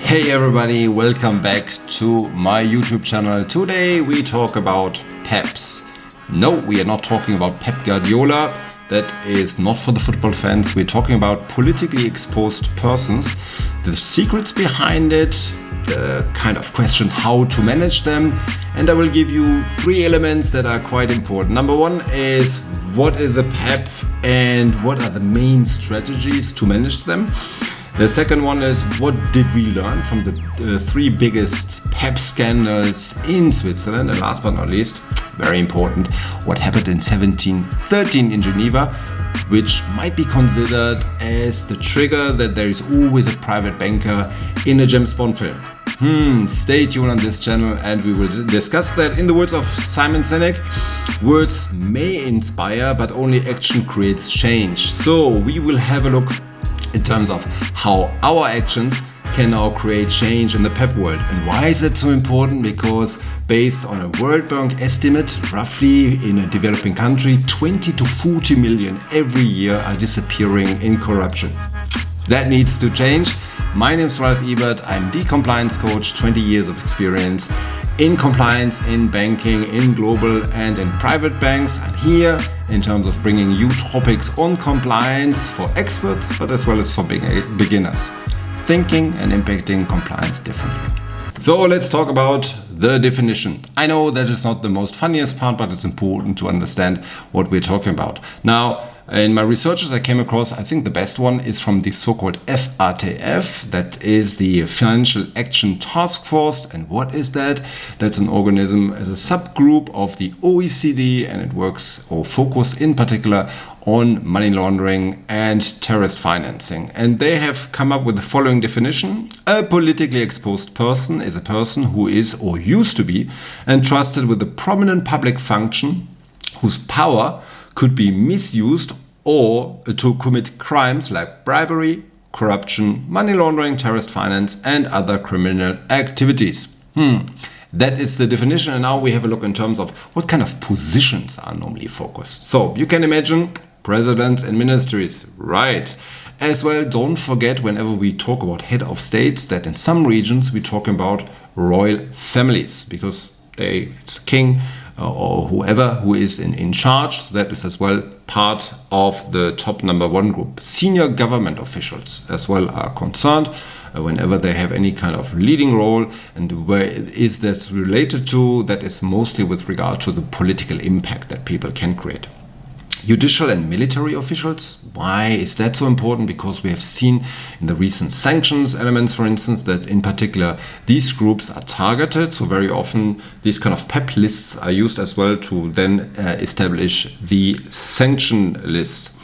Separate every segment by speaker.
Speaker 1: Hey everybody, welcome back to my YouTube channel. Today we talk about PEPs. No, we are not talking about Pep Guardiola. That is not for the football fans. We're talking about politically exposed persons, the secrets behind it, the kind of questions how to manage them, and I will give you 3 elements that are quite important. Number 1 is what is a PEP and what are the main strategies to manage them. The second one is what did we learn from the 3 biggest PEP scandals in Switzerland, and last but not least, very important, what happened in 1713 in Geneva, which might be considered as the trigger that there is always a private banker in a James Bond film. Stay tuned on this channel and we will discuss that. In the words of Simon Sinek, words may inspire, but only action creates change. So we will have a look in terms of how our actions can now create change in the PEP world. And why is that so important? Because based on a World Bank estimate, roughly in a developing country, 20 to 40 million every year are disappearing in corruption. That needs to change. My name is Ralf Ebert. I'm the compliance coach, 20 years of experience in compliance, in banking, in global and in private banks. I'm here in terms of bringing you topics on compliance for experts, but as well as for beginners, thinking and impacting compliance differently. So let's talk about the definition. I know that is not the most funniest part, but it's important to understand what we're talking about. Now, in my researches, I came across, I think the best one is from the so-called FATF, that is the Financial Action Task Force. And what is that? That's an organism as a subgroup of the OECD, and it works or focuses in particular on money laundering and terrorist financing. And they have come up with the following definition. A politically exposed person is a person who is or used to be entrusted with a prominent public function whose power could be misused or to commit crimes like bribery, corruption, money laundering, terrorist finance, and other criminal activities. That is the definition, and now we have a look in terms of what kind of positions are normally focused. So you can imagine presidents and ministries, right? As well, don't forget whenever we talk about head of states that in some regions we're talking about royal families, because it's king or whoever who is in charge. So that is as well part of the top number 1 group. Senior government officials as well are concerned whenever they have any kind of leading role, and where is that related to? That is mostly with regard to the political impact that people can create. Judicial and military officials. Why is that so important? Because we have seen in the recent sanctions elements, for instance, that in particular these groups are targeted. So very often these kind of PEP lists are used as well to then establish the sanction list.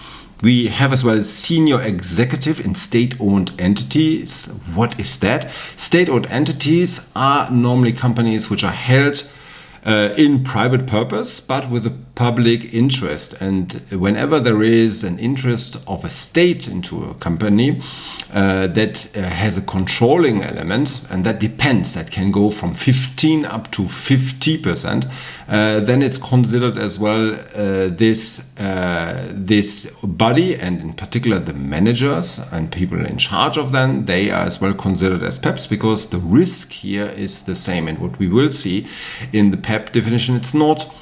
Speaker 1: We have as well senior executive in state-owned entities. What is that? State-owned entities are normally companies which are held in private purpose, but with a public interest. And whenever there is an interest of a state into a company that has a controlling element, and that depends, that can go from 15 up to 50%, then it's considered as well this body, and in particular the managers and people in charge of them, they are as well considered as PEPs, because the risk here is the same. And what we will see in the PEP definition, it's not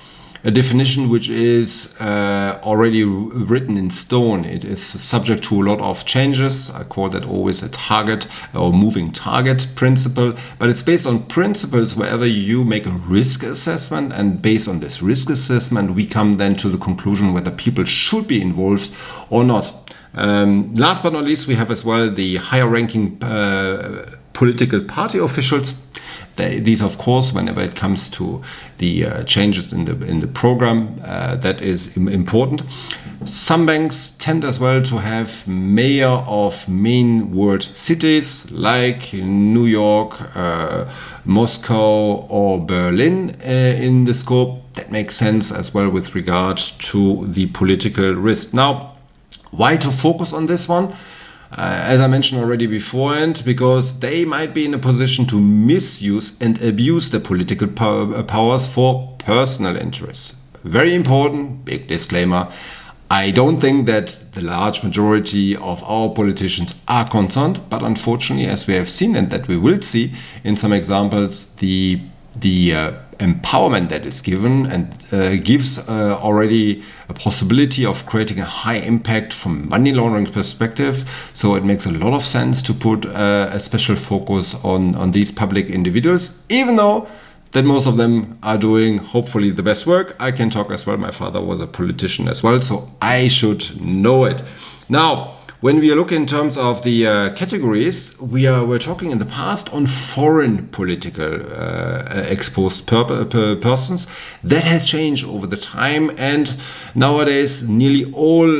Speaker 1: a definition which is already written in stone. It is subject to a lot of changes. I call that always a target or moving target principle, but it's based on principles wherever you make a risk assessment, and based on this risk assessment we come then to the conclusion whether people should be involved or not. Last but not least, we have as well the higher ranking political party officials. These, of course, whenever it comes to the changes in the program, that is important. Some banks tend as well to have mayor of main world cities like New York, Moscow or Berlin in the scope. That makes sense as well with regard to the political risk. Now, why to focus on this one? As I mentioned already beforehand, because they might be in a position to misuse and abuse their political powers for personal interests. Very important, big disclaimer, I don't think that the large majority of our politicians are concerned, but unfortunately, as we have seen and that we will see in some examples, the empowerment that is given and gives already a possibility of creating a high impact from money laundering perspective. So it makes a lot of sense to put a special focus on these public individuals, even though that most of them are doing hopefully the best work. I can talk as well. My father was a politician as well, so I should know it. Now, when we look in terms of the categories, we're talking in the past on foreign political exposed persons. That has changed over the time, and nowadays nearly all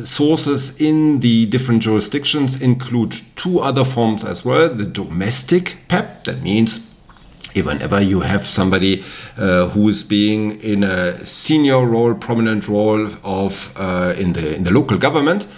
Speaker 1: sources in the different jurisdictions include two other forms as well. The domestic PEP, that means whenever you have somebody who is being in a senior role, prominent role of in the local government,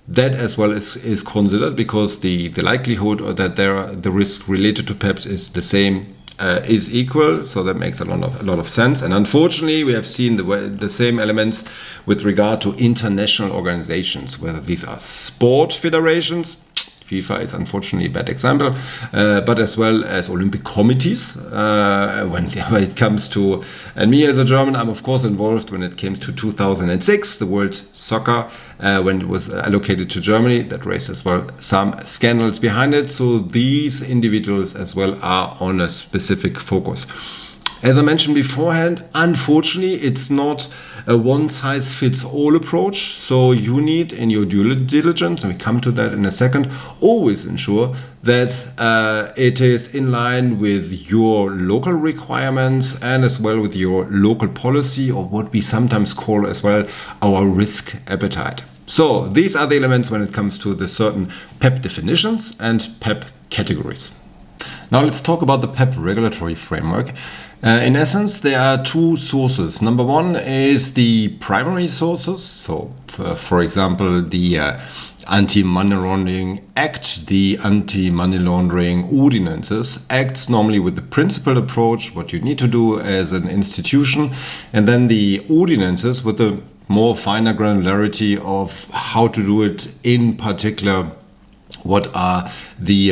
Speaker 1: that as well is considered, because the likelihood that the risk related to PEPs is the same, is equal. So that makes a lot of sense. And unfortunately, we have seen the same elements with regard to international organizations, whether these are sport federations. FIFA is unfortunately a bad example, but as well as Olympic committees. When it comes to, and me as a German, I'm of course involved when it came to 2006, the World Soccer, when it was allocated to Germany. That raised as well some scandals behind it. So these individuals as well are on a specific focus. As I mentioned beforehand, unfortunately, it's not a one-size-fits-all approach. So you need, in your due diligence, and we come to that in a second, always ensure that it is in line with your local requirements and as well with your local policy, or what we sometimes call as well our risk appetite. So these are the elements when it comes to the certain PEP definitions and PEP categories. Now let's talk about the PEP regulatory framework. In essence, there are two sources. Number one is the primary sources. So, for example, the Anti-Money Laundering Act, the Anti-Money Laundering Ordinances, acts normally with the principled approach, what you need to do as an institution, and then the ordinances with the more finer granularity of how to do it in particular. What are the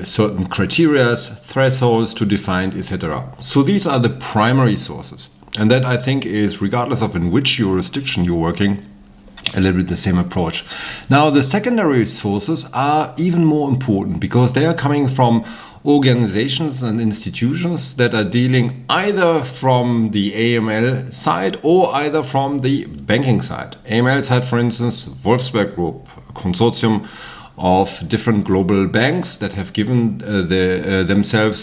Speaker 1: certain criteria, thresholds to define, etc. So these are the primary sources. And that, I think, is regardless of in which jurisdiction you're working, a little bit the same approach. Now, the secondary sources are even more important because they are coming from organizations and institutions that are dealing either from the AML side or either from the banking side. AML side, for instance, Wolfsberg Group, a consortium of different global banks that have given themselves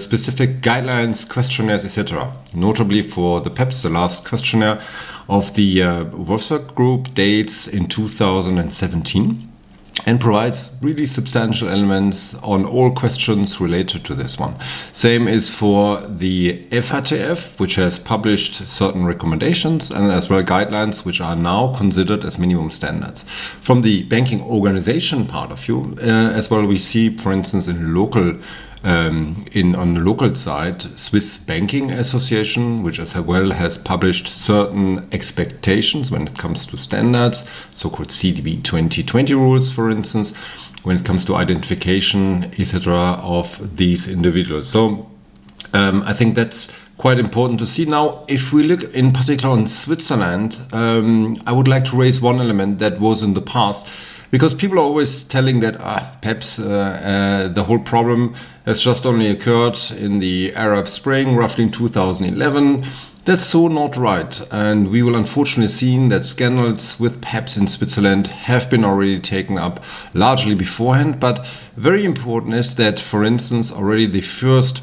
Speaker 1: specific guidelines, questionnaires, etc. Notably for the PEPs, the last questionnaire of the Wolfsberg Group dates in 2017 and provides really substantial elements on all questions related to this one. Same is for the FATF, which has published certain recommendations and as well guidelines which are now considered as minimum standards. From the banking organization part of view, as well, we see, for instance, in local on the local side, Swiss Banking Association, which as well has published certain expectations when it comes to standards, so-called CDB 2020 rules, for instance, when it comes to identification, etc., of these individuals. So I think that's quite important to see. Now, if we look in particular on Switzerland, I would like to raise one element that was in the past. Because people are always telling that PEPs, the whole problem has just only occurred in the Arab Spring, roughly in 2011. That's so not right. And we will unfortunately see that scandals with PEPs in Switzerland have been already taken up largely beforehand. But very important is that, for instance, already the first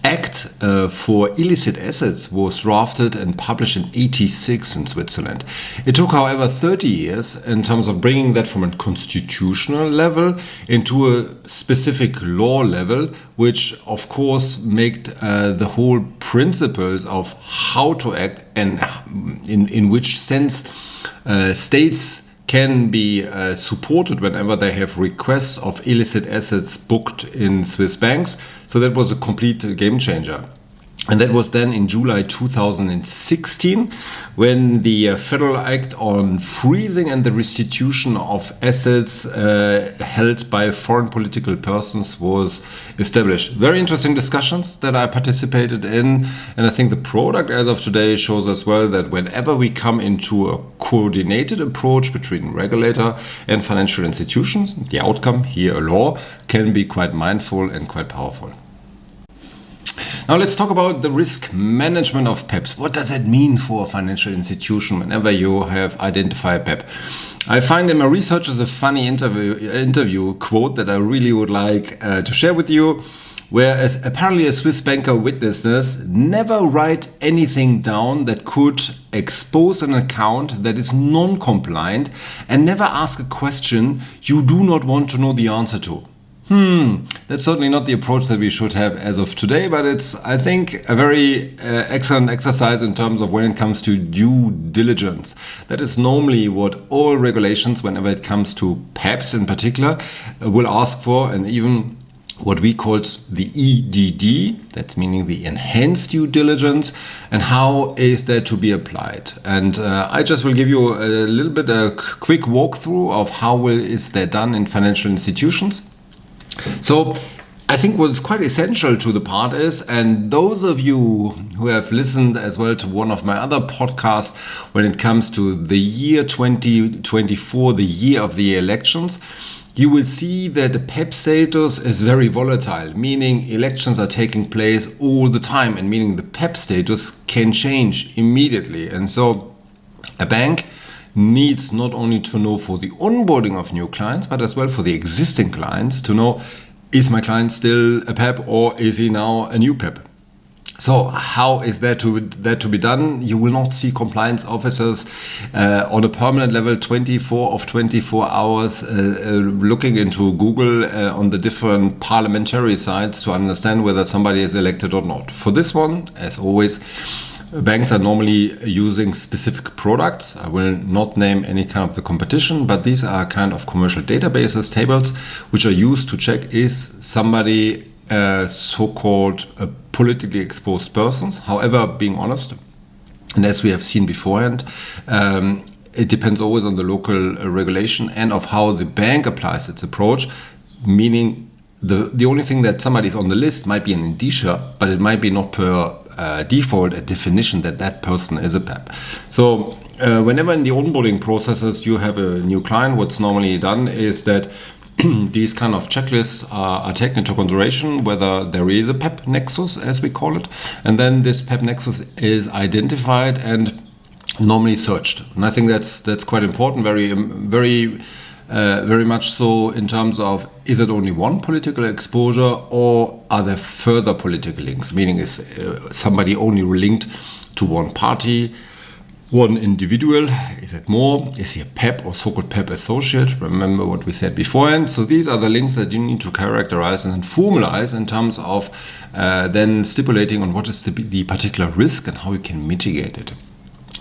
Speaker 1: Act for illicit assets was drafted and published in 1986 in Switzerland. It took, however, 30 years in terms of bringing that from a constitutional level into a specific law level, which of course made the whole principles of how to act and in which sense states can be supported whenever they have requests of illicit assets booked in Swiss banks. So that was a complete game changer. And that was then in July 2016, when the Federal Act on Freezing and the Restitution of Assets held by foreign political persons was established. Very interesting discussions that I participated in. And I think the product as of today shows as well that whenever we come into a coordinated approach between regulator and financial institutions, the outcome here, a law, can be quite mindful and quite powerful. Now let's talk about the risk management of PEPs. What does that mean for a financial institution whenever you have identified PEP? I find in my research is a funny interview quote that I really would like to share with you, where apparently a Swiss banker witnesses never write anything down that could expose an account that is non-compliant, and never ask a question you do not want to know the answer to. That's certainly not the approach that we should have as of today, but it's, I think, a very excellent exercise in terms of when it comes to due diligence. That is normally what all regulations, whenever it comes to PEPs in particular, will ask for, and even what we call the EDD, that's meaning the enhanced due diligence, and how is that to be applied. And I just will give you a little bit a quick walkthrough of how is that done in financial institutions. So I think what's quite essential to the part is, and those of you who have listened as well to one of my other podcasts when it comes to the year 2024, the year of the elections, you will see that the PEP status is very volatile, meaning elections are taking place all the time, and meaning the PEP status can change immediately. And so a bank needs not only to know for the onboarding of new clients, but as well for the existing clients to know, is my client still a PEP or is he now a new PEP? So how is that to be done? You will not see compliance officers on a permanent level 24 hours looking into Google on the different parliamentary sites to understand whether somebody is elected or not. For this one, as always, banks are normally using specific products. I will not name any kind of the competition, but these are kind of commercial databases, tables, which are used to check is somebody so-called politically exposed persons. However, being honest, and as we have seen beforehand, it depends always on the local regulation and of how the bank applies its approach, meaning the only thing that somebody is on the list might be an indicia, but it might be not per default a definition that that person is a PEP. So whenever in the onboarding processes you have a new client, what's normally done is that these kind of checklists are taken into consideration, whether there is a PEP nexus, as we call it, and then this PEP nexus is identified and normally searched. And I think that's quite important, very much so in terms of, is it only one political exposure or are there further political links? Meaning, is somebody only linked to one party, one individual? Is it more? Is he a PEP or so-called PEP associate? Remember what we said beforehand. So these are the links that you need to characterize and formalize in terms of then stipulating on what is the particular risk and how you can mitigate it.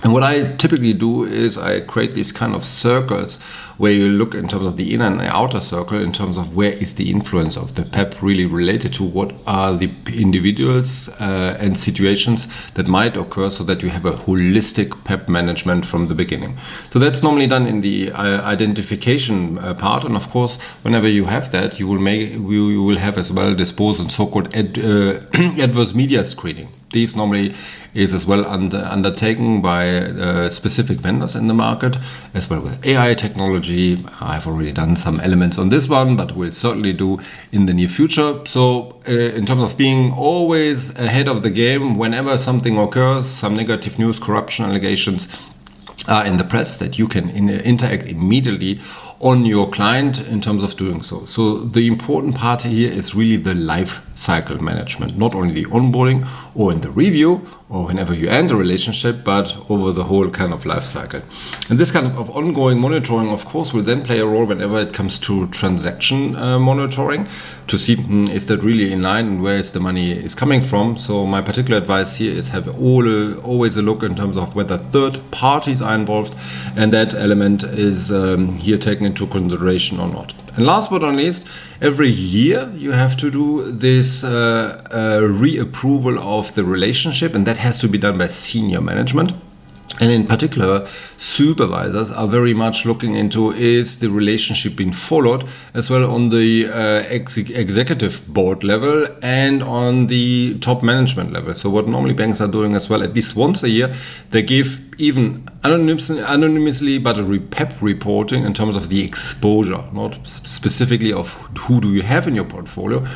Speaker 1: And what I typically do is I create these kind of circles where you look in terms of the inner and the outer circle in terms of where is the influence of the PEP really related to, what are the individuals and situations that might occur, so that you have a holistic PEP management from the beginning. So that's normally done in the identification part. And of course, whenever you have that, you will have as well dispose on so-called adverse media screening. These normally is as well undertaken by specific vendors in the market, as well with AI technology. I've already done some elements on this one, but will certainly do in the near future. So in terms of being always ahead of the game, whenever something occurs, some negative news, corruption allegations are in the press, that you can interact immediately on your client in terms of doing so. So the important part here is really the life cycle management, not only the onboarding or in the review or whenever you end a relationship, but over the whole kind of life cycle. And this kind of ongoing monitoring, of course, will then play a role whenever it comes to transaction monitoring, to see is that really in line and where is the money is coming from. So my particular advice here is have always a look in terms of whether third parties are involved, and that element is here taken into consideration or not. And last but not least, every year you have to do this reapproval of the relationship, and that has to be done by senior management. And in particular, supervisors are very much looking into, is the relationship being followed, as well on the executive board level and on the top management level. So what normally banks are doing as well, at least once a year, they give even anonymously, but a PEP reporting in terms of the exposure, not specifically of who do you have in your portfolio,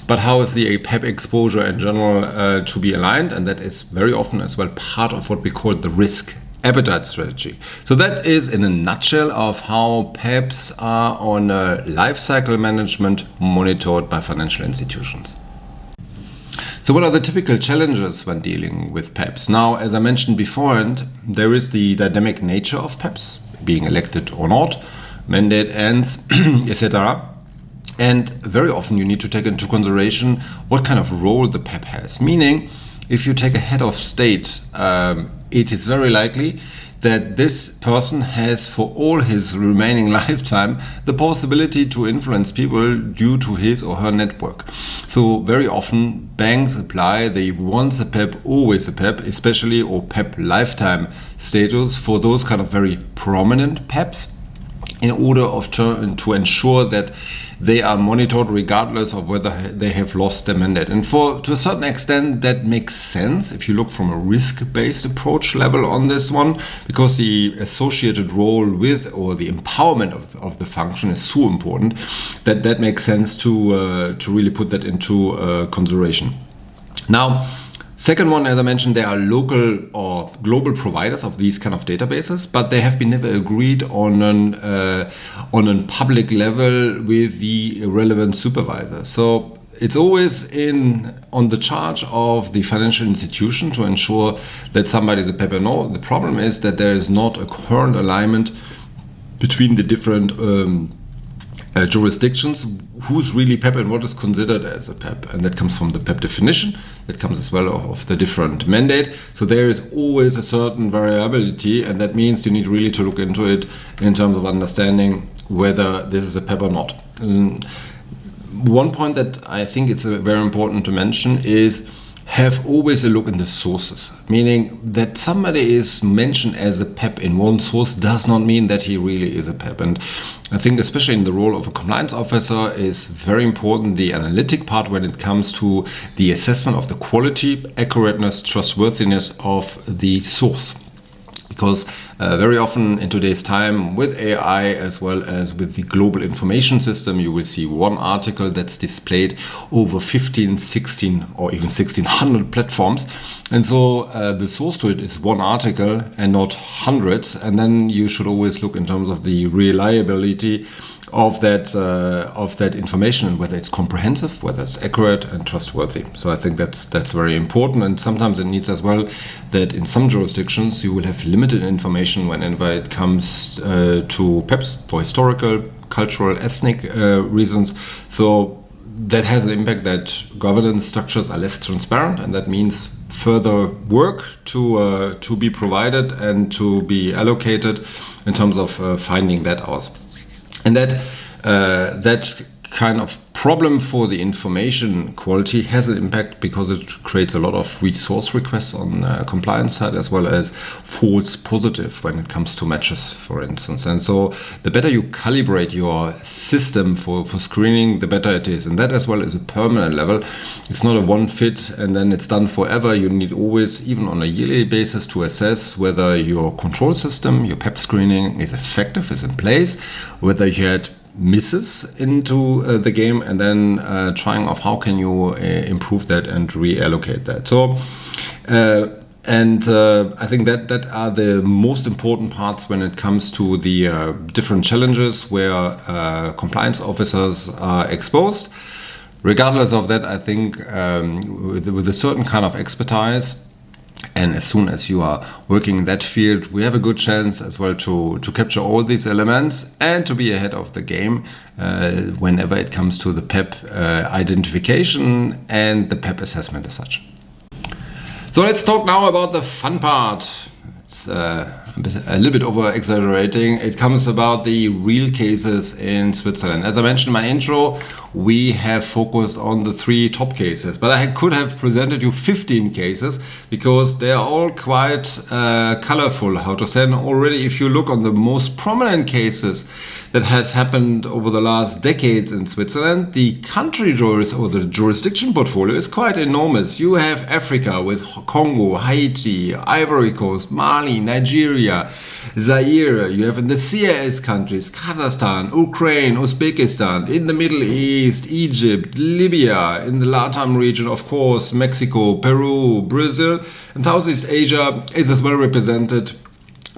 Speaker 1: but how is the PEP exposure in general to be aligned. And that is very often as well part of what we call the risk appetite strategy. So that is in a nutshell of how PEPs are on a life cycle management monitored by financial institutions. So what are the typical challenges when dealing with PEPs? Now, as I mentioned beforehand, there is the dynamic nature of PEPs, being elected or not, mandate ends, etc. And very often you need to take into consideration what kind of role the PEP has. Meaning, if you take a head of state, it is very likely that this person has for all his remaining lifetime the possibility to influence people due to his or her network. So very often banks apply the once a PEP, always a PEP, especially or PEP lifetime status for those kind of very prominent PEPs, in order to ensure that they are monitored regardless of whether they have lost their mandate. And to a certain extent, that makes sense if you look from a risk-based approach level on this one, because the associated role with or the empowerment of the function is so important that makes sense to really put that into consideration. Now, second one, as I mentioned, there are local or global providers of these kind of databases, but they have been never agreed on a public level with the relevant supervisor. So it's always on the charge of the financial institution to ensure that somebody is a PEP or no. The problem is that there is not a current alignment between the different jurisdictions, who's really PEP and what is considered as a PEP. And that comes from the PEP definition, that comes as well of the different mandate. So there is always a certain variability, and that means you need really to look into it in terms of understanding whether this is a PEP or not. One point that I think it's very important to mention is have always a look in the sources, meaning that somebody is mentioned as a PEP in one source does not mean that he really is a PEP. And I think especially in the role of a compliance officer is very important, the analytic part when it comes to the assessment of the quality, accurateness, trustworthiness of the source. Because very often in today's time with AI as well as with the global information system, you will see one article that's displayed over 15, 16 or even 1600 platforms. And so the source to it is one article and not hundreds. And then you should always look in terms of the reliability of that information and whether it's comprehensive, whether it's accurate and trustworthy. So I think that's very important. And sometimes it needs as well that in some jurisdictions you will have limited information whenever it comes to PEPs for historical, cultural, ethnic reasons. So that has an impact that governance structures are less transparent, and that means further work to be provided and to be allocated in terms of finding that out. And that kind of problem for the information quality has an impact because it creates a lot of resource requests on compliance side, as well as false positive when it comes to matches, for instance. And so the better you calibrate your system for screening, the better it is. And that as well is a permanent level. It's not a one fit and then it's done forever. You need always, even on a yearly basis, to assess whether your control system, your PEP screening is effective, is in place, whether you had misses into the game, and then trying of how can you improve that and reallocate that. So I think that are the most important parts when it comes to the different challenges where compliance officers are exposed. Regardless of that, I think with a certain kind of expertise, and as soon as you are working in that field, we have a good chance as well to capture all these elements and to be ahead of the game whenever it comes to the PEP identification and the PEP assessment as such. So let's talk now about the fun part. It's a little bit over exaggerating. It comes about the real cases in Switzerland. As I mentioned in my intro, we have focused on the 3 top cases, but I could have presented you 15 cases because they are all quite colorful, how to say. And already, if you look on the most prominent cases that has happened over the last decades in Switzerland, the country or the jurisdiction portfolio is quite enormous. You have Africa with Congo, Haiti, Ivory Coast, Mali, Nigeria, Zaire. You have in the CIS countries, Kazakhstan, Ukraine, Uzbekistan, in the Middle East, Egypt, Libya, in the LATAM region, of course, Mexico, Peru, Brazil, and Southeast Asia is as well represented,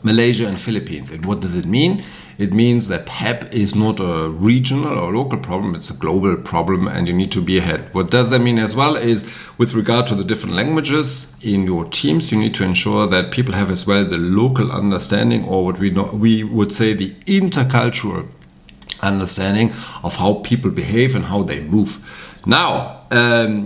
Speaker 1: Malaysia and Philippines. And what does it mean? It means that PEP is not a regional or local problem, it's a global problem and you need to be ahead. What does that mean as well is with regard to the different languages in your teams, you need to ensure that people have as well the local understanding, or what we would say the intercultural understanding of how people behave and how they move. Now,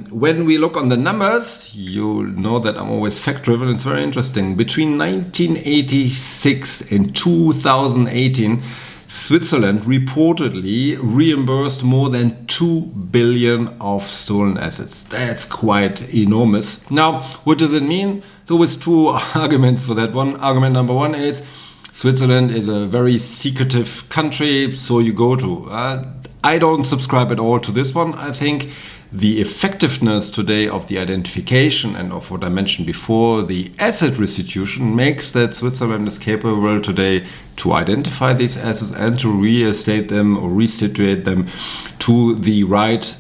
Speaker 1: when we look on the numbers, you know that I'm always fact-driven. It's very interesting. Between 1986 and 2018, Switzerland reportedly reimbursed more than 2 billion of stolen assets. That's quite enormous. Now, what does it mean? So with 2 arguments for that. One argument number 1 is Switzerland is a very secretive country, so you go to. I don't subscribe at all to this one. I think the effectiveness today of the identification and of what I mentioned before, the asset restitution, makes that Switzerland is capable today to identify these assets and to reinstate them or restitute them to the right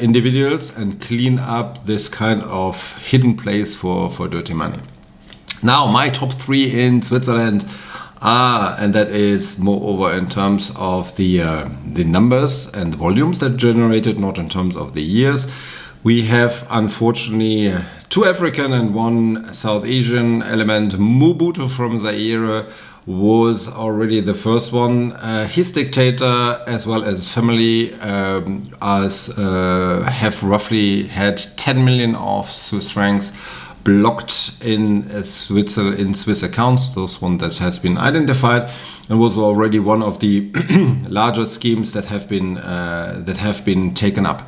Speaker 1: individuals and clean up this kind of hidden place for dirty money. Now, my top 3 in Switzerland and that is moreover in terms of the numbers and the volumes that generated, not in terms of the years. We have unfortunately 2 African and 1 South Asian element. Mobutu from Zaire was already the first one. His dictator as well as family have roughly had 10 million of Swiss francs blocked in Swiss accounts. Those one that has been identified and was already one of the larger schemes that have been taken up.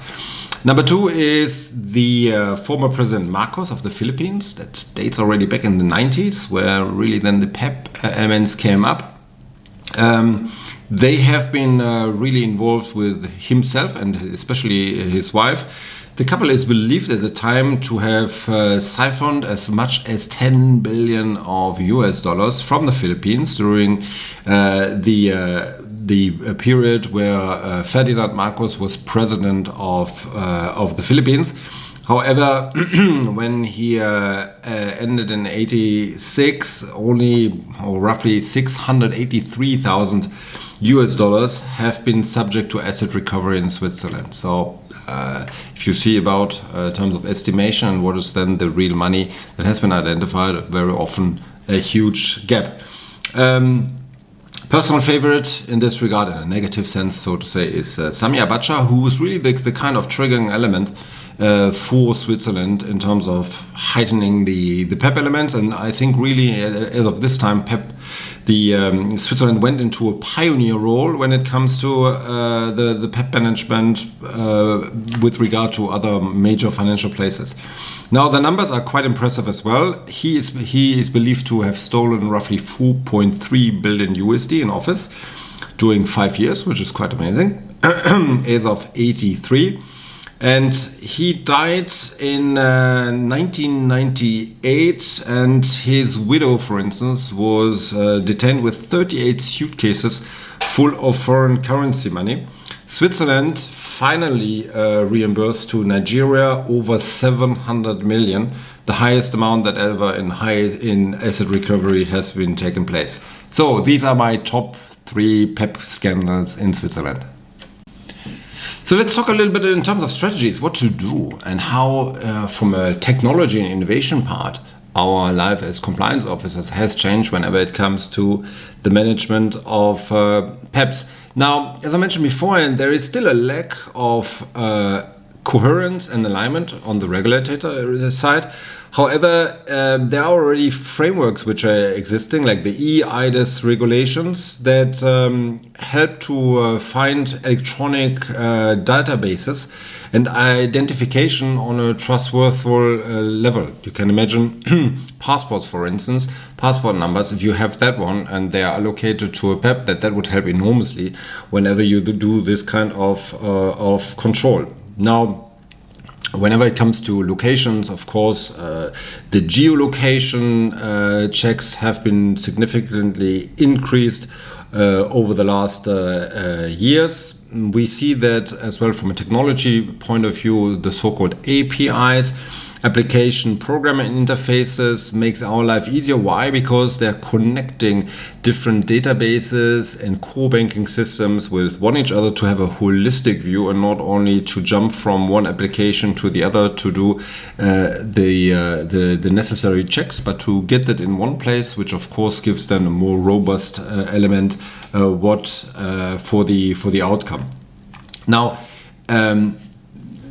Speaker 1: Number 2 is the former President Marcos of the Philippines. That dates already back in the 90s, where really then the PEP elements came up. They have been really involved with himself and especially his wife. The couple is believed at the time to have siphoned as much as 10 billion of US dollars from the Philippines during the period where Ferdinand Marcos was president of the Philippines. However, when he ended in 86, only or roughly 683,000 US dollars have been subject to asset recovery in Switzerland. So if you see about terms of estimation and what is then the real money that has been identified, very often a huge gap. Personal favorite in this regard, in a negative sense, so to say, is Sami Abacha, who is really the kind of triggering element for Switzerland in terms of heightening the PEP elements. And I think really as of this time, Switzerland went into a pioneer role when it comes to the PEP management with regard to other major financial places. Now the numbers are quite impressive as well. He is believed to have stolen roughly 4.3 billion USD in office during 5 years, which is quite amazing, as of 83. And he died in 1998, and his widow, for instance, was detained with 38 suitcases full of foreign currency money. Switzerland finally reimbursed to Nigeria over 700 million, the highest amount that ever in asset recovery has been taken place. So these are my top 3 PEP scandals in Switzerland. So let's talk a little bit in terms of strategies, what to do and how from a technology and innovation part, our life as compliance officers has changed whenever it comes to the management of PEPs. Now, as I mentioned before, and there is still a lack of coherence and alignment on the regulator side. However, there are already frameworks which are existing, like the eIDAS regulations that help to find electronic databases and identification on a trustworthy level. You can imagine passports, for instance, passport numbers. If you have that one and they are allocated to a PEP, that would help enormously whenever you do this kind of control. Now, whenever it comes to locations, of course, the geolocation checks have been significantly increased over the last years. We see that as well from a technology point of view, the so-called APIs, application programming interfaces, makes our life easier. Why? Because they're connecting different databases and core banking systems with one each other to have a holistic view and not only to jump from one application to the other to do the necessary checks, but to get that in one place, which of course gives them a more robust element for the outcome. Now,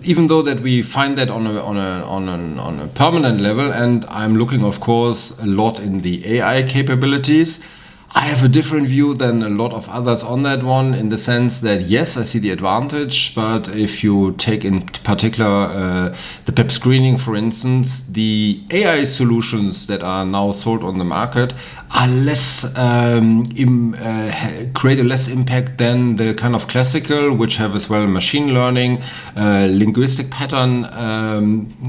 Speaker 1: even though that we find that on a permanent level, and I'm looking, of course, a lot in the AI capabilities, I have a different view than a lot of others on that one, in the sense that, yes, I see the advantage, but if you take in particular the PEP screening, for instance, the AI solutions that are now sold on the market are less create a less impact than the kind of classical, which have as well machine learning, linguistic pattern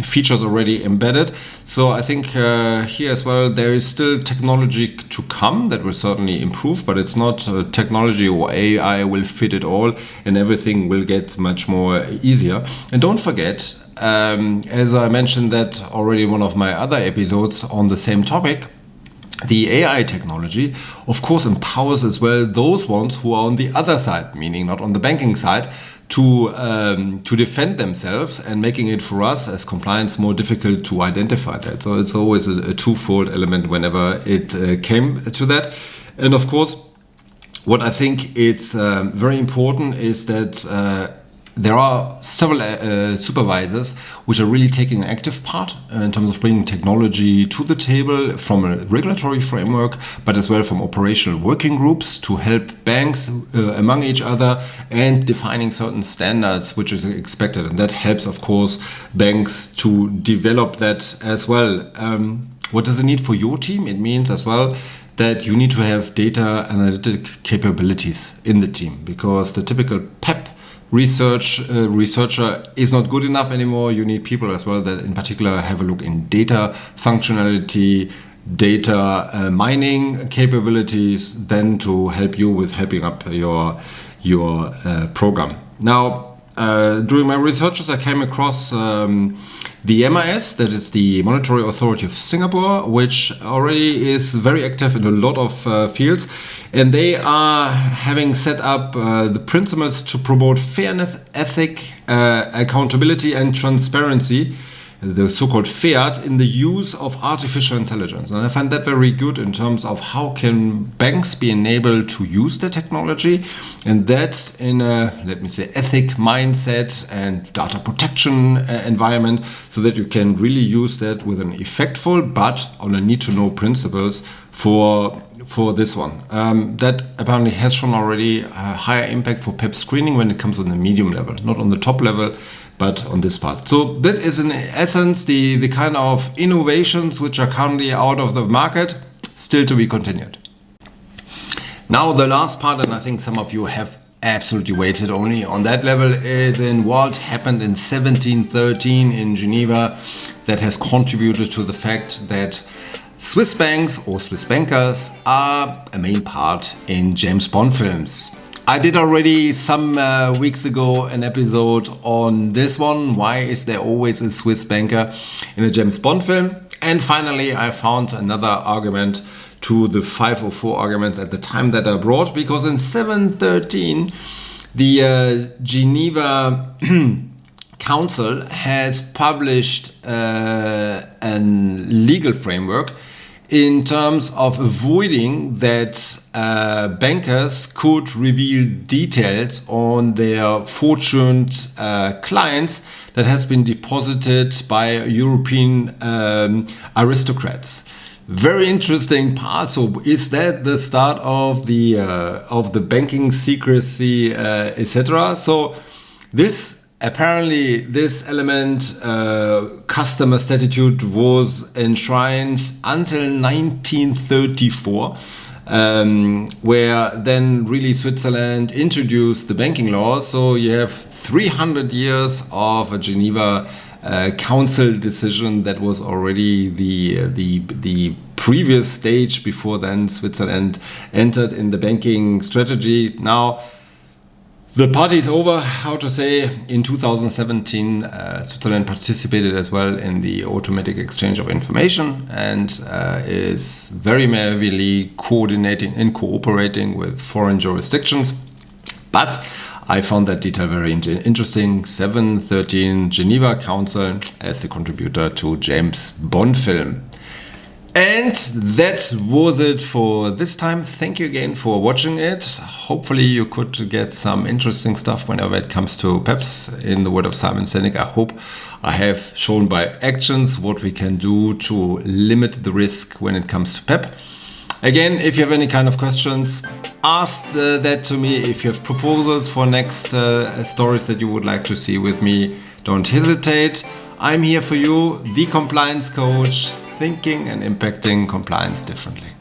Speaker 1: features already embedded. So I think here as well there is still technology to come that will certainly improve, but it's not technology or AI will fit it all and everything will get much more easier. And don't forget, as I mentioned that already in one of my other episodes on the same topic, the AI technology, of course, empowers as well those ones who are on the other side, meaning not on the banking side, to defend themselves, and making it for us as compliance more difficult to identify that. So it's always a twofold element whenever it came to that. And of course, what I think it's very important is that there are several supervisors which are really taking an active part in terms of bringing technology to the table from a regulatory framework, but as well from operational working groups to help banks among each other and defining certain standards which is expected. And that helps, of course, banks to develop that as well. What does it need for your team? It means as well that you need to have data analytic capabilities in the team, because the typical PEP researcher is not good enough anymore. You need people as well that in particular have a look in data functionality, data mining capabilities, then to help you with helping up your program. Now, during my researches, I came across the MIS, that is the Monetary Authority of Singapore, which already is very active in a lot of fields. And they are having set up the principles to promote fairness, ethic, accountability and transparency, the so-called FAIRT, in the use of artificial intelligence. And I find that very good in terms of how can banks be enabled to use the technology, and that in a, let me say, ethic mindset and data protection environment, so that you can really use that with an effectful but on a need-to-know principles for this one. That apparently has shown already a higher impact for PEP screening when it comes on the medium level, not on the top level, but on this part. So that is in essence the kind of innovations which are currently out of the market, still to be continued. Now the last part, and I think some of you have absolutely waited only on that level, is in what happened in 1713 in Geneva that has contributed to the fact that Swiss banks or Swiss bankers are a main part in James Bond films. I did already some weeks ago an episode on this one. Why is there always a Swiss banker in a James Bond film? And finally, I found another argument to the 504 arguments at the time that I brought, because in 713, the Geneva Council has published a legal framework in terms of avoiding that bankers could reveal details on their fortunate clients that has been deposited by European aristocrats. Very interesting part. So is that the start of the banking secrecy, etc.? So this element, customer statute, was enshrined until 1934, where then really Switzerland introduced the banking law. So you have 300 years of a Geneva council decision that was already the previous stage before then Switzerland entered in the banking strategy. Now, the party is over, how to say. In 2017, Switzerland participated as well in the automatic exchange of information and is very heavily coordinating and cooperating with foreign jurisdictions. But I found that detail very interesting. 713 Geneva Council as the contributor to James Bond film. And that was it for this time. Thank you again for watching it. Hopefully you could get some interesting stuff whenever it comes to PEPs. In the word of Simon Sinek, I hope I have shown by actions what we can do to limit the risk when it comes to PEP. Again, if you have any kind of questions, ask that to me. If you have proposals for next stories that you would like to see with me, don't hesitate. I'm here for you, the compliance coach, thinking and impacting compliance differently.